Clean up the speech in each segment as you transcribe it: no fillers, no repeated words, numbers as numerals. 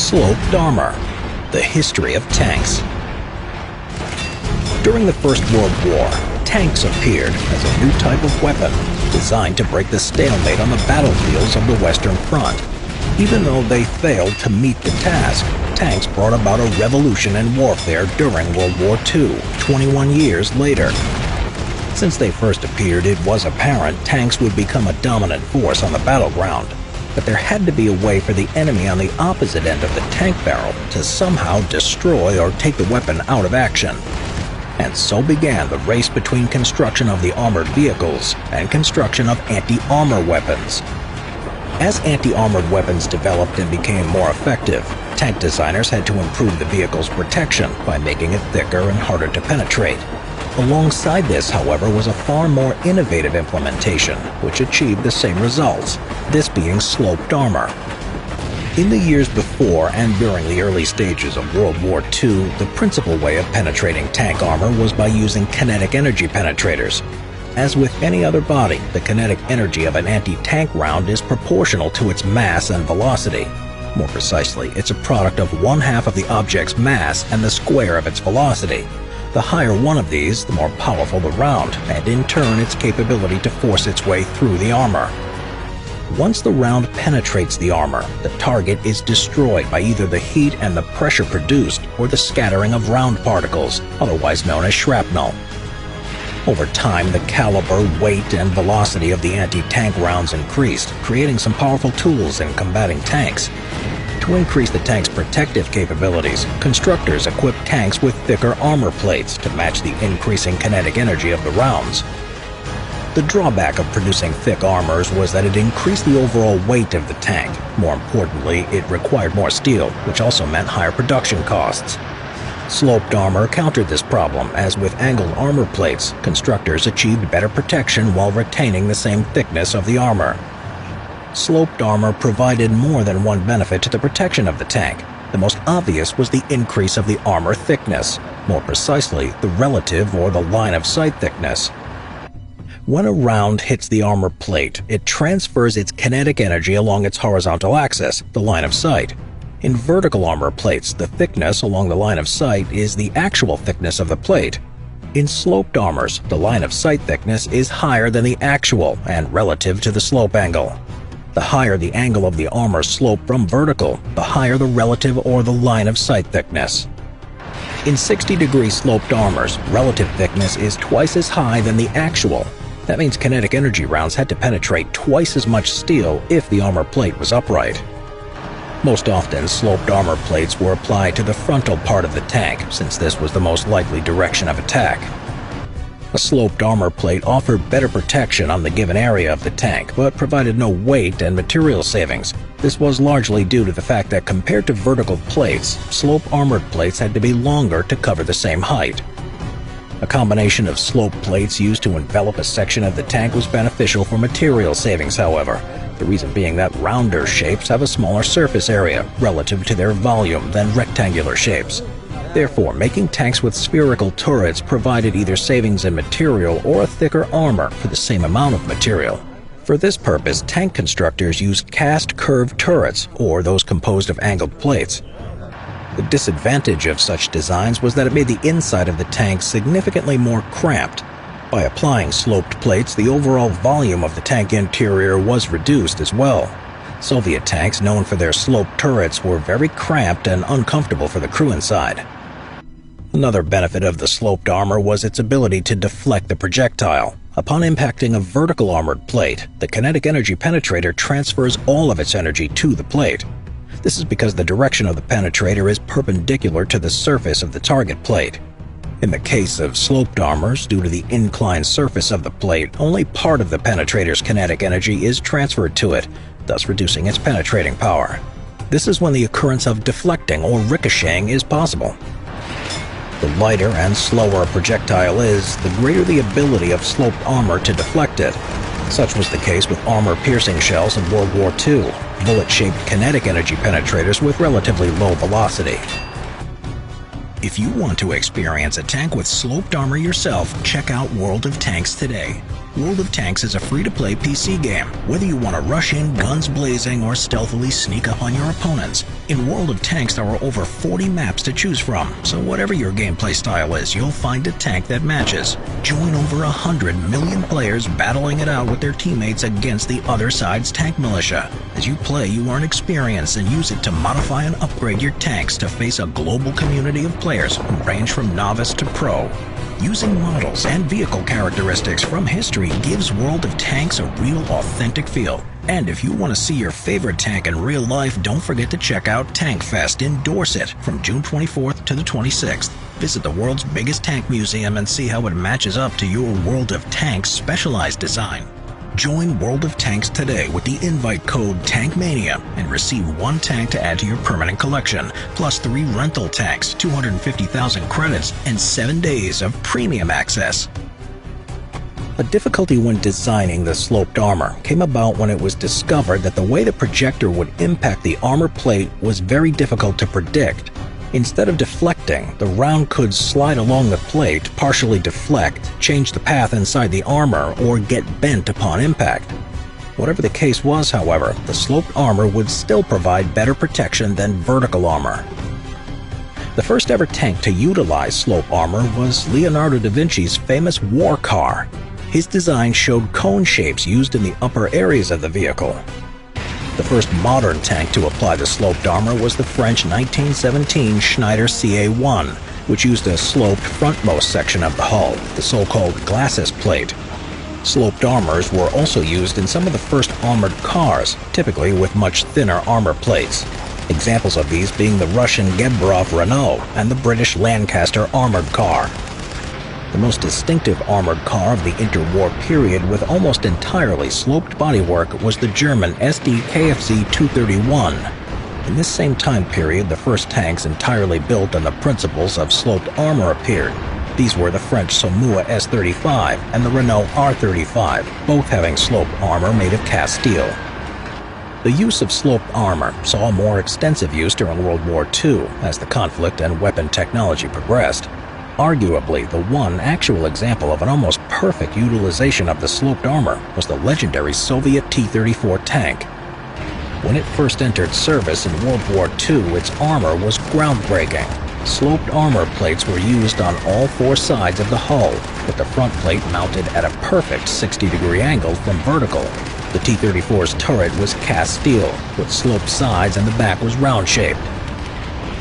Sloped armor, the history of tanks. During the First World War, tanks appeared as a new type of weapon designed to break the stalemate on the battlefields of the Western Front. Even though they failed to meet the task, tanks brought about a revolution in warfare during World War II, 21 years later. Since they first appeared, it was apparent tanks would become a dominant force on the battleground. But there had to be a way for the enemy on the opposite end of the tank barrel to somehow destroy or take the weapon out of action. And so began the race between construction of the armored vehicles and construction of anti-armor weapons. As anti-armored weapons developed and became more effective, tank designers had to improve the vehicle's protection by making it thicker and harder to penetrate. Alongside this, however, was a far more innovative implementation, which achieved the same results, this being sloped armor. In the years before and during the early stages of World War II, the principal way of penetrating tank armor was by using kinetic energy penetrators. As with any other body, the kinetic energy of an anti-tank round is proportional to its mass and velocity. More precisely, it's a product of 1/2 of the object's mass and the square of its velocity. The higher one of these, the more powerful the round, and in turn its capability to force its way through the armor. Once the round penetrates the armor, the target is destroyed by either the heat and the pressure produced or the scattering of round particles, otherwise known as shrapnel. Over time, the caliber, weight, and velocity of the anti-tank rounds increased, creating some powerful tools in combating tanks. To increase the tank's protective capabilities, constructors equipped tanks with thicker armor plates to match the increasing kinetic energy of the rounds. The drawback of producing thick armors was that it increased the overall weight of the tank. More importantly, it required more steel, which also meant higher production costs. Sloped armor countered this problem, as with angled armor plates, constructors achieved better protection while retaining the same thickness of the armor. Sloped armor provided more than one benefit to the protection of the tank. The most obvious was the increase of the armor thickness, more precisely, the relative or the line of sight thickness. When a round hits the armor plate, it transfers its kinetic energy along its horizontal axis, the line of sight. In vertical armor plates, the thickness along the line of sight is the actual thickness of the plate. In sloped armors, the line of sight thickness is higher than the actual and relative to the slope angle. The higher the angle of the armor slope from vertical, the higher the relative or the line of sight thickness. In 60-degree sloped armors, relative thickness is twice as high than the actual. That means kinetic energy rounds had to penetrate twice as much steel if the armor plate was upright. Most often, sloped armor plates were applied to the frontal part of the tank, since this was the most likely direction of attack. A sloped armor plate offered better protection on the given area of the tank, but provided no weight and material savings. This was largely due to the fact that compared to vertical plates, slope armored plates had to be longer to cover the same height. A combination of slope plates used to envelop a section of the tank was beneficial for material savings, however. The reason being that rounder shapes have a smaller surface area relative to their volume than rectangular shapes. Therefore, making tanks with spherical turrets provided either savings in material or a thicker armor for the same amount of material. For this purpose, tank constructors used cast curved turrets, or those composed of angled plates. The disadvantage of such designs was that it made the inside of the tank significantly more cramped. By applying sloped plates, the overall volume of the tank interior was reduced as well. Soviet tanks, known for their sloped turrets, were very cramped and uncomfortable for the crew inside. Another benefit of the sloped armor was its ability to deflect the projectile. Upon impacting a vertical armored plate, the kinetic energy penetrator transfers all of its energy to the plate. This is because the direction of the penetrator is perpendicular to the surface of the target plate. In the case of sloped armors, due to the inclined surface of the plate, only part of the penetrator's kinetic energy is transferred to it, thus reducing its penetrating power. This is when the occurrence of deflecting or ricocheting is possible. The lighter and slower a projectile is, the greater the ability of sloped armor to deflect it. Such was the case with armor-piercing shells in World War II, bullet-shaped kinetic energy penetrators with relatively low velocity. If you want to experience a tank with sloped armor yourself, check out World of Tanks today. World of Tanks is a free-to-play PC game. Whether you want to rush in guns blazing or stealthily sneak up on your opponents, in World of Tanks there are over 40 maps to choose from, so whatever your gameplay style is, you'll find a tank that matches. Join over 100 million players battling it out with their teammates against the other side's tank militia. As you play, you earn experience and use it to modify and upgrade your tanks to face a global community of players who range from novice to pro. Using models and vehicle characteristics from history gives World of Tanks a real, authentic feel. And if you want to see your favorite tank in real life, don't forget to check out Tank Fest in Dorset from June 24th to the 26th. Visit the world's biggest tank museum and see how it matches up to your World of Tanks specialized design. Join World of Tanks today with the invite code TANKMANIA and receive 1 tank to add to your permanent collection, plus 3 rental tanks, 250,000 credits, and 7 days of premium access. A difficulty when designing the sloped armor came about when it was discovered that the way the projector would impact the armor plate was very difficult to predict. Instead of deflecting, the round could slide along the plate, partially deflect, change the path inside the armor, or get bent upon impact. Whatever the case was, however, the sloped armor would still provide better protection than vertical armor. The first ever tank to utilize slope armor was Leonardo da Vinci's famous war car. His design showed cone shapes used in the upper areas of the vehicle. The first modern tank to apply the sloped armor was the French 1917 Schneider CA-1, which used a sloped frontmost section of the hull, the so-called glacis plate. Sloped armors were also used in some of the first armored cars, typically with much thinner armor plates. Examples of these being the Russian Gebroff Renault and the British Lancaster armored car. The most distinctive armored car of the interwar period with almost entirely sloped bodywork was the German SD KFZ 231. In this same time period, the first tanks entirely built on the principles of sloped armor appeared. These were the French Saumur S35 and the Renault R35, both having sloped armor made of cast steel. The use of sloped armor saw more extensive use during World War II as the conflict and weapon technology progressed. Arguably, the one actual example of an almost perfect utilization of the sloped armor was the legendary Soviet T-34 tank. When it first entered service in World War II, its armor was groundbreaking. Sloped armor plates were used on all 4 sides of the hull, with the front plate mounted at a perfect 60-degree angle from vertical. The T-34's turret was cast steel, with sloped sides and the back was round-shaped.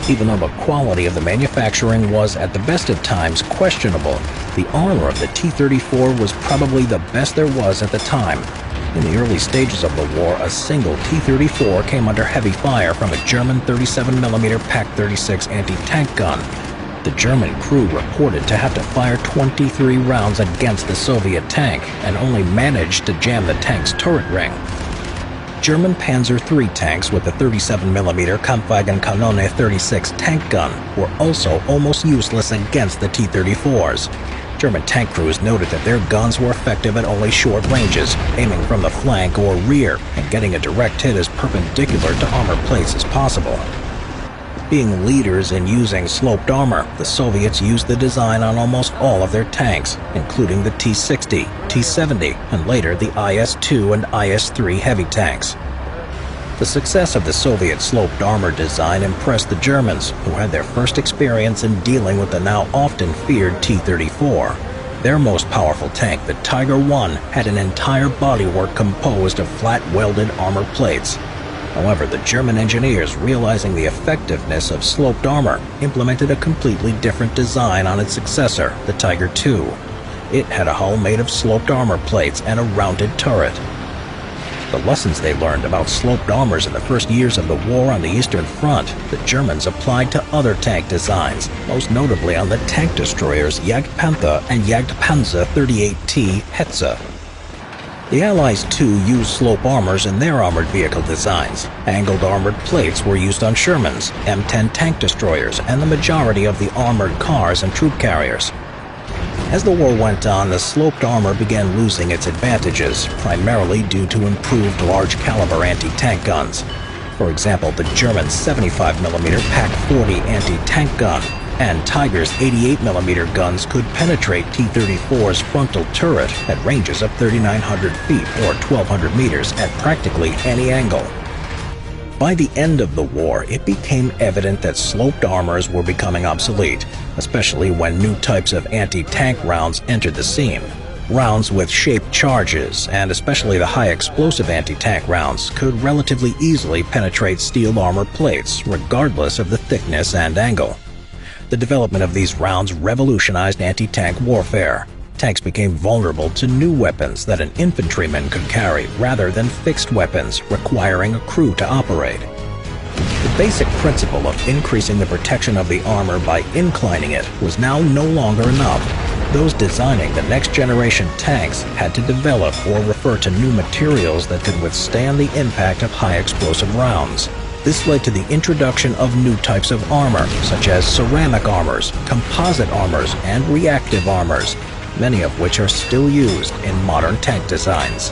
Even though the quality of the manufacturing was at the best of times questionable, the armor of the T-34 was probably the best there was at the time. In the early stages of the war, a single T-34 came under heavy fire from a German 37mm PaK-36 anti-tank gun. The German crew reported to have to fire 23 rounds against the Soviet tank and only managed to jam the tank's turret ring. German Panzer III tanks with the 37mm Kampfwagenkanone 36 tank gun were also almost useless against the T-34s. German tank crews noted that their guns were effective at only short ranges, aiming from the flank or rear and getting a direct hit as perpendicular to armor plates as possible. Being leaders in using sloped armor, the Soviets used the design on almost all of their tanks, including the T-60, T-70, and later the IS-2 and IS-3 heavy tanks. The success of the Soviet sloped armor design impressed the Germans, who had their first experience in dealing with the now often feared T-34. Their most powerful tank, the Tiger I, had an entire bodywork composed of flat welded armor plates. However, the German engineers, realizing the effectiveness of sloped armor, implemented a completely different design on its successor, the Tiger II. It had a hull made of sloped armor plates and a rounded turret. The lessons they learned about sloped armors in the first years of the war on the Eastern Front, the Germans applied to other tank designs, most notably on the tank destroyers Jagdpanther and Jagdpanzer 38T Hetze. The Allies too used slope armors in their armored vehicle designs. Angled armored plates were used on Shermans, M10 tank destroyers, and the majority of the armored cars and troop carriers. As the war went on, the sloped armor began losing its advantages, primarily due to improved large-caliber anti-tank guns. For example, the German 75mm PaK-40 anti-tank gun And Tiger's 88mm guns could penetrate T-34's frontal turret at ranges of 3,900 feet or 1,200 meters at practically any angle. By the end of the war, it became evident that sloped armors were becoming obsolete, especially when new types of anti-tank rounds entered the scene. Rounds with shaped charges, and especially the high-explosive anti-tank rounds, could relatively easily penetrate steel armor plates, regardless of the thickness and angle. The development of these rounds revolutionized anti-tank warfare. Tanks became vulnerable to new weapons that an infantryman could carry rather than fixed weapons requiring a crew to operate. The basic principle of increasing the protection of the armor by inclining it was now no longer enough. Those designing the next generation tanks had to develop or refer to new materials that could withstand the impact of high explosive rounds. This led to the introduction of new types of armor, such as ceramic armors, composite armors, and reactive armors, many of which are still used in modern tank designs.